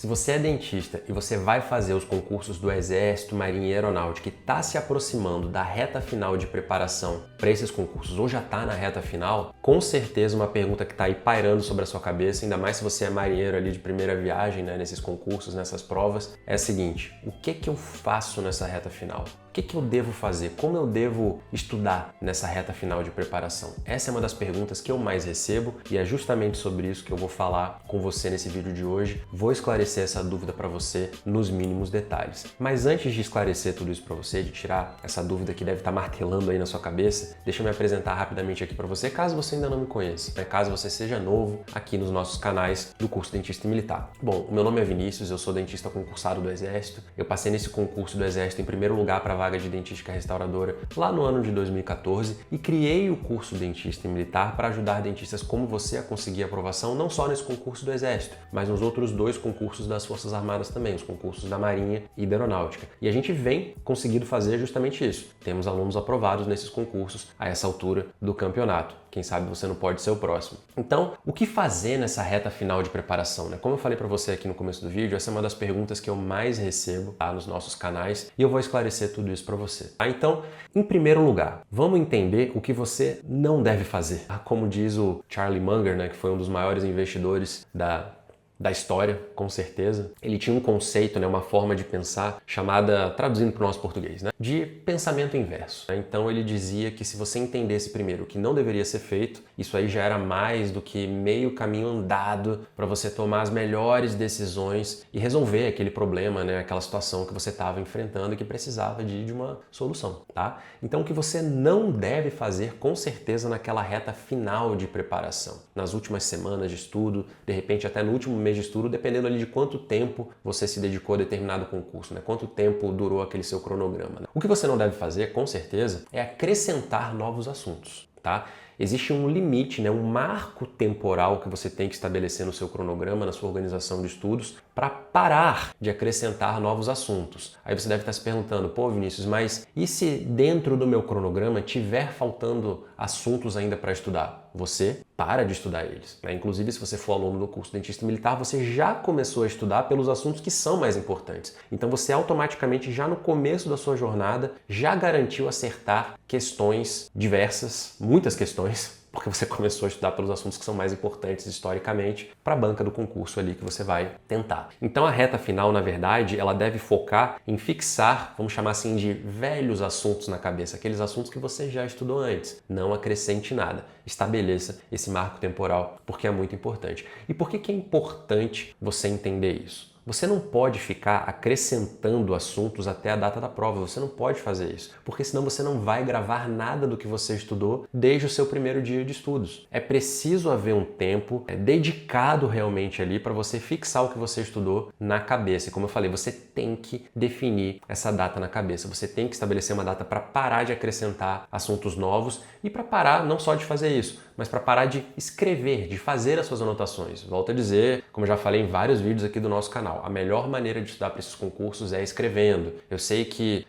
Se você é dentista e você vai fazer os concursos do Exército, Marinha e Aeronáutica e está se aproximando da reta final de preparação para esses concursos ou já está na reta final, com certeza uma pergunta que está aí pairando sobre a sua cabeça, ainda mais se você é marinheiro ali de primeira viagem, né, nesses concursos, nessas provas, é a seguinte: o que eu faço nessa reta final? O que eu devo fazer? Como eu devo estudar nessa reta final de preparação? Essa é uma das perguntas que eu mais recebo e é justamente sobre isso que eu vou falar com você nesse vídeo de hoje. Vou esclarecer essa dúvida para você nos mínimos detalhes. Mas antes de esclarecer tudo isso para você, de tirar essa dúvida que deve estar martelando aí na sua cabeça, deixa eu me apresentar rapidamente aqui para você, caso você ainda não me conheça, né? Caso você seja novo aqui nos nossos canais do curso Dentista e Militar. Bom, o meu nome é Vinícius, eu sou dentista concursado do Exército. Eu passei nesse concurso do Exército em primeiro lugar para vaga de dentística restauradora lá no ano de 2014 e criei o curso Dentista e Militar para ajudar dentistas como você a conseguir aprovação não só nesse concurso do Exército, mas nos outros dois concursos das Forças Armadas também, os concursos da Marinha e da Aeronáutica. E a gente vem conseguindo fazer justamente isso. Temos alunos aprovados nesses concursos a essa altura do campeonato. Quem sabe você não pode ser o próximo. Então, o que fazer nessa reta final de preparação, né? Como eu falei para você aqui no começo do vídeo, essa é uma das perguntas que eu mais recebo, tá, nos nossos canais e eu vou esclarecer tudo isso para você. Tá? Então, em primeiro lugar, vamos entender o que você não deve fazer. Como diz o Charlie Munger, né, que foi um dos maiores investidores da história, com certeza. Ele tinha um conceito, né, uma forma de pensar chamada, traduzindo para o nosso português, né, de pensamento inverso. Então ele dizia que se você entendesse primeiro o que não deveria ser feito, isso aí já era mais do que meio caminho andado para você tomar as melhores decisões e resolver aquele problema, né, aquela situação que você estava enfrentando e que precisava de uma solução, tá? Então o que você não deve fazer, com certeza, naquela reta final de preparação, nas últimas semanas de estudo, de repente até no último mês de estudo, dependendo ali de quanto tempo você se dedicou a determinado concurso, né? Quanto tempo durou aquele seu cronograma, né? O que você não deve fazer, com certeza, é acrescentar novos assuntos, tá? Existe um limite, né, um marco temporal que você tem que estabelecer no seu cronograma, na sua organização de estudos, para parar de acrescentar novos assuntos. Aí você deve estar se perguntando: pô, Vinícius, mas e se dentro do meu cronograma tiver faltando assuntos ainda para estudar? Você para de estudar eles, né? Inclusive, se você for aluno do curso Dentista Militar, você já começou a estudar pelos assuntos que são mais importantes. Então você automaticamente, já no começo da sua jornada, já garantiu acertar questões diversas, muitas questões, porque você começou a estudar pelos assuntos que são mais importantes historicamente para a banca do concurso ali que você vai tentar. Então a reta final, na verdade, ela deve focar em fixar, vamos chamar assim, de velhos assuntos na cabeça, aqueles assuntos que você já estudou antes. Não acrescente nada. Estabeleça esse marco temporal, porque é muito importante. E por que é importante você entender isso? Você não pode ficar acrescentando assuntos até a data da prova, você não pode fazer isso, porque senão você não vai gravar nada do que você estudou desde o seu primeiro dia de estudos. É preciso haver um tempo dedicado realmente ali para você fixar o que você estudou na cabeça. E como eu falei, você tem que definir essa data na cabeça, você tem que estabelecer uma data para parar de acrescentar assuntos novos e para parar não só de fazer isso, mas para parar de escrever, de fazer as suas anotações. Volto a dizer, como eu já falei em vários vídeos aqui do nosso canal, a melhor maneira de estudar para esses concursos é escrevendo. Eu sei que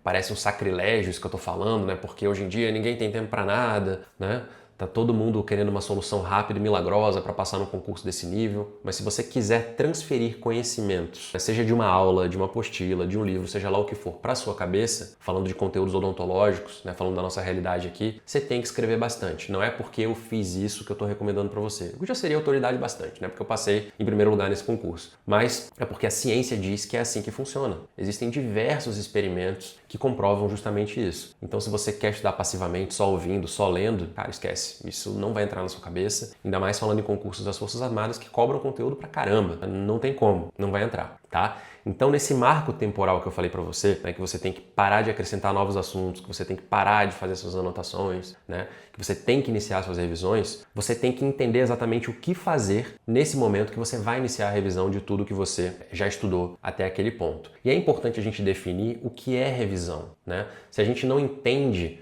parece um sacrilégio isso que eu estou falando, né? Porque hoje em dia ninguém tem tempo para nada, né? Tá todo mundo querendo uma solução rápida e milagrosa para passar num concurso desse nível, mas se você quiser transferir conhecimentos, seja de uma aula, de uma apostila, de um livro, seja lá o que for, para a sua cabeça, falando de conteúdos odontológicos, né, falando da nossa realidade aqui, você tem que escrever bastante. Não é porque eu fiz isso que eu estou recomendando para você. Eu já seria autoridade bastante, né, porque eu passei em primeiro lugar nesse concurso. Mas é porque a ciência diz que é assim que funciona. Existem diversos experimentos que comprovam justamente isso. Então, se você quer estudar passivamente, só ouvindo, só lendo, cara, esquece. Isso não vai entrar na sua cabeça, ainda mais falando em concursos das Forças Armadas que cobram conteúdo pra caramba. Não tem como, não vai entrar, tá? Então, nesse marco temporal que eu falei pra você, né, que você tem que parar de acrescentar novos assuntos, que você tem que parar de fazer suas anotações, né, que você tem que iniciar suas revisões, você tem que entender exatamente o que fazer nesse momento que você vai iniciar a revisão de tudo que você já estudou até aquele ponto. E é importante a gente definir o que é revisão, né? Se a gente não entende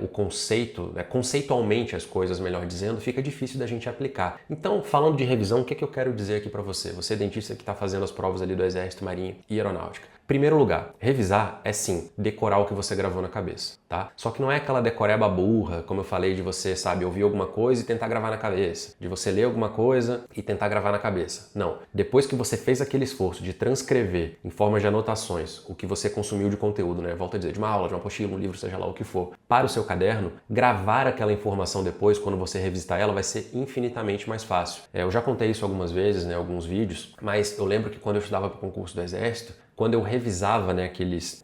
o conceito, conceitualmente as coisas, melhor dizendo, fica difícil da gente aplicar. Então, falando de revisão, o que eu quero dizer aqui para você? Você, dentista que está fazendo as provas ali do Exército, Marinha e Aeronáutica. Primeiro lugar, revisar é sim decorar o que você gravou na cabeça, tá? Só que não é aquela decoreba burra, como eu falei, de você, sabe, ouvir alguma coisa e tentar gravar na cabeça, de você ler alguma coisa e tentar gravar na cabeça. Não. Depois que você fez aquele esforço de transcrever em forma de anotações o que você consumiu de conteúdo, né? Volto a dizer, de uma aula, de uma apostila, um livro, seja lá o que for, para o seu caderno, gravar aquela informação depois, quando você revisitar ela, vai ser infinitamente mais fácil. Eu já contei isso algumas vezes, né, alguns vídeos, mas eu lembro que quando eu estudava para o concurso do Exército, quando eu revisava, né,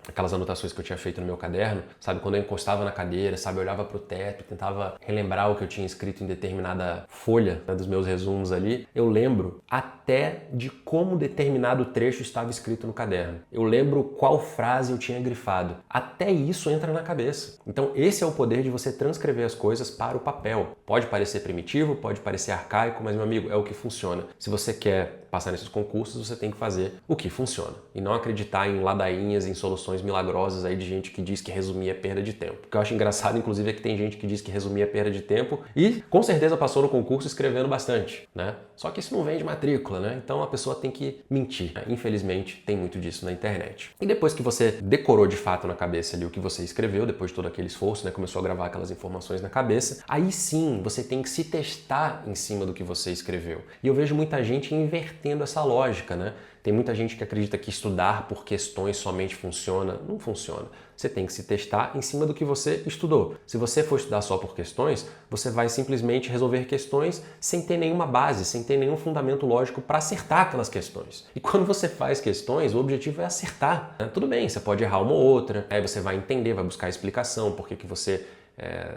aquelas anotações que eu tinha feito no meu caderno, sabe, quando eu encostava na cadeira, sabe, eu olhava para o teto, tentava relembrar o que eu tinha escrito em determinada folha, né, dos meus resumos ali, eu lembro até de como determinado trecho estava escrito no caderno. Eu lembro qual frase eu tinha grifado. Até isso entra na cabeça. Então esse é o poder de você transcrever as coisas para o papel. Pode parecer primitivo, pode parecer arcaico, mas, meu amigo, é o que funciona. Se você quer passar nesses concursos, você tem que fazer o que funciona. E não acreditar em ladainhas, em soluções milagrosas aí de gente que diz que resumir é perda de tempo. O que eu acho engraçado, inclusive, é que tem gente que diz que resumir é perda de tempo e com certeza passou no concurso escrevendo bastante, né? Só que isso não vem de matrícula, né? Então a pessoa tem que mentir. Infelizmente, tem muito disso na internet. E depois que você decorou de fato na cabeça ali o que você escreveu, depois de todo aquele esforço, né? Começou a gravar aquelas informações na cabeça, aí sim você tem que se testar em cima do que você escreveu. E eu vejo muita gente invertendo essa lógica, né? Tem muita gente que acredita que estudar por questões somente funciona. Não funciona. Você tem que se testar em cima do que você estudou. Se você for estudar só por questões, você vai simplesmente resolver questões sem ter nenhuma base, sem ter nenhum fundamento lógico para acertar aquelas questões. E quando você faz questões, o objetivo é acertar, né? Tudo bem, você pode errar uma ou outra, aí você vai entender, vai buscar explicação, por que você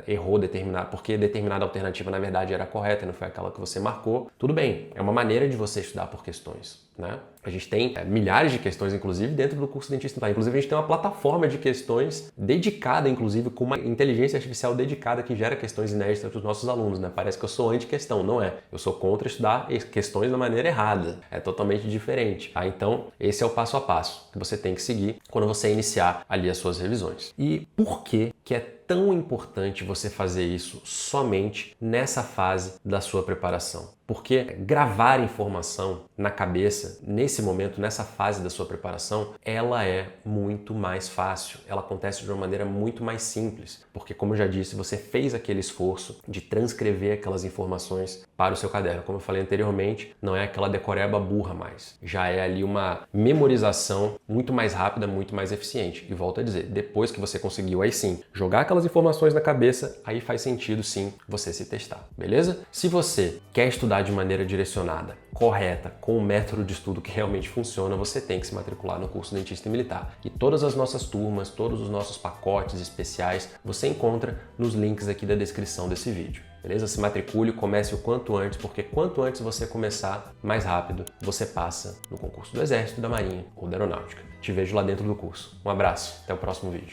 errou porque determinada alternativa na verdade era correta e não foi aquela que você marcou. Tudo bem, é uma maneira de você estudar por questões, né? A gente tem milhares de questões, inclusive, dentro do curso Dentista. Inclusive, a gente tem uma plataforma de questões dedicada, inclusive, com uma inteligência artificial dedicada que gera questões inéditas para os nossos alunos, né? Parece que eu sou anti-questão, não é. Eu sou contra estudar questões da maneira errada. É totalmente diferente, tá? Então, esse é o passo a passo que você tem que seguir quando você iniciar ali as suas revisões. E por que é tão importante você fazer isso somente nessa fase da sua preparação? Porque gravar informação na cabeça, nesse momento, nessa fase da sua preparação, ela é muito mais fácil. Ela acontece de uma maneira muito mais simples. Porque, como eu já disse, você fez aquele esforço de transcrever aquelas informações para o seu caderno. Como eu falei anteriormente, não é aquela decoreba burra mais. Já é ali uma memorização muito mais rápida, muito mais eficiente. E volto a dizer, depois que você conseguiu, aí sim, jogar aquelas informações na cabeça, aí faz sentido sim você se testar, beleza? Se você quer estudar de maneira direcionada, correta, com um método de estudo que realmente funciona, você tem que se matricular no curso Dentista e Militar. E todas as nossas turmas, todos os nossos pacotes especiais, você encontra nos links aqui da descrição desse vídeo. Beleza? Se matricule, comece o quanto antes, porque quanto antes você começar, mais rápido você passa no concurso do Exército, da Marinha ou da Aeronáutica. Te vejo lá dentro do curso. Um abraço, até o próximo vídeo.